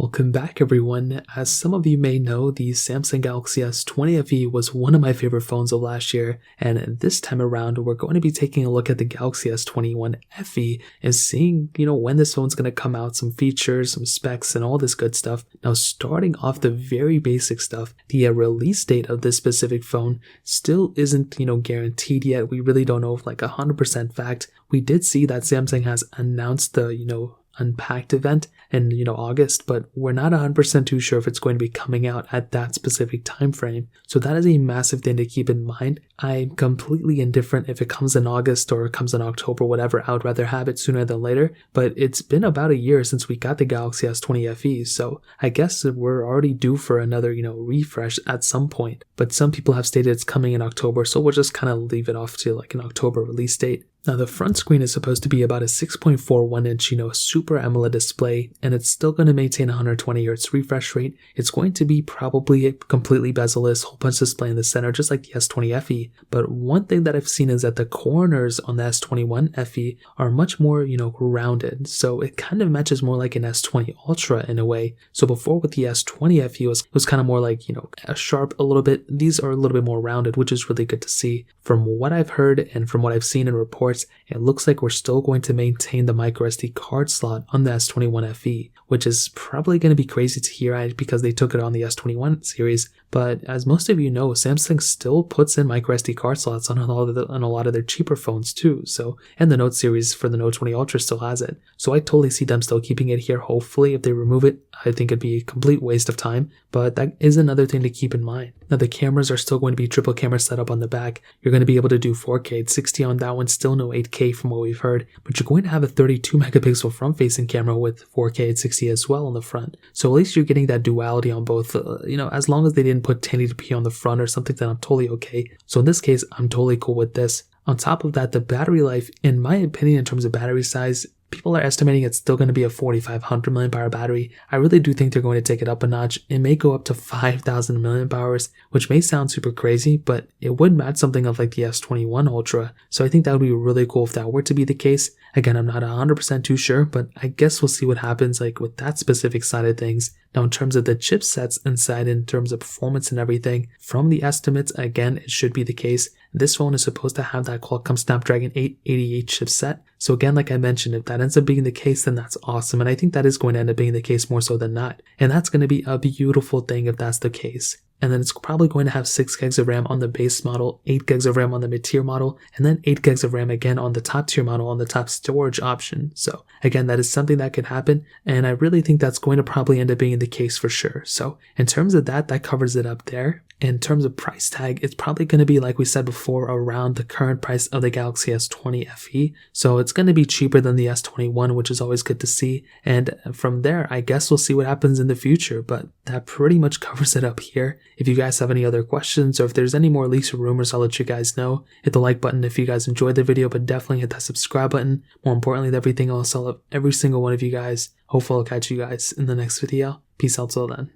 Welcome back everyone. As some of you may know, the Samsung Galaxy S20 FE was one of my favorite phones of last year, and this time around we're going to be taking a look at the Galaxy S21 FE and seeing, when this phone's going to come out, some features, some specs, and all this good stuff. Now starting off the very basic stuff, the release date of this specific phone still isn't, guaranteed yet. We really don't know if 100% fact. We did see that Samsung has announced the, Unpacked event in August, but we're not 100% too sure if it's going to be coming out at that specific time frame. So that is a massive thing to keep in mind. I'm completely indifferent if it comes in August or it comes in October, whatever. I would rather have it sooner than later, but it's been about a year since we got the Galaxy S20 FE, so I guess we're already due for another refresh at some point. But some people have stated it's coming in October, so we'll just kind of leave it off to an October release date. Now the front screen is supposed to be about a 6.41 inch, Super AMOLED display, and it's still going to maintain 120Hz refresh rate. It's going to be probably completely bezel-less, whole punch display in the center, just like the S20 FE. But one thing that I've seen is that the corners on the S21 FE are much more, rounded. So it kind of matches more like an S20 Ultra in a way. So before with the S20 FE it was kind of more like, a sharp a little bit. These are a little bit more rounded, which is really good to see. From what I've heard and from what I've seen in reports, it looks like we're still going to maintain the microSD card slot on the S21 FE, which is probably going to be crazy to hear because they took it on the S21 series. But as most of you know, Samsung still puts in microSD card slots on a lot of their cheaper phones too. So, and the Note series for the Note 20 Ultra still has it. So I totally see them still keeping it here. Hopefully, if they remove it, I think it'd be a complete waste of time. But that is another thing to keep in mind. Now the cameras are still going to be triple camera setup on the back. You're going to be able to do 4K at 60 on that one, still no 8K from what we've heard. But you're going to have a 32 megapixel front facing camera with 4K at 60 as well on the front. So at least you're getting that duality on both, as long as they didn't put 1080p on the front or something, then I'm totally okay. So in this case, I'm totally cool with this. On top of that, the battery life, in my opinion, in terms of battery size, people are estimating it's still going to be a 4,500 mAh battery. I really do think they're going to take it up a notch. It may go up to 5,000 mAh, which may sound super crazy, but it would match something of like the S21 Ultra. So I think that would be really cool if that were to be the case. Again, I'm not 100% too sure, but I guess we'll see what happens with that specific side of things. Now in terms of the chipsets inside, in terms of performance and everything, from the estimates, again, it should be the case. This phone is supposed to have that Qualcomm Snapdragon 888 chipset. So again, like I mentioned, if that ends up being the case, then that's awesome. And I think that is going to end up being the case more so than not. And that's going to be a beautiful thing if that's the case. And then it's probably going to have 6 gigs of RAM on the base model, 8 gigs of RAM on the mid-tier model, and then 8 gigs of RAM again on the top-tier model on the top storage option. So again, that is something that could happen, and I really think that's going to probably end up being the case for sure. So in terms of that covers it up there. In terms of price tag, it's probably going to be, like we said before, around the current price of the Galaxy S20 FE. So it's going to be cheaper than the S21, which is always good to see. And from there, I guess we'll see what happens in the future. But that pretty much covers it up here. If you guys have any other questions or if there's any more leaks or rumors, I'll let you guys know. Hit the like button if you guys enjoyed the video, but definitely hit that subscribe button. More importantly than everything else, I love every single one of you guys. Hopefully I'll catch you guys in the next video. Peace out till then.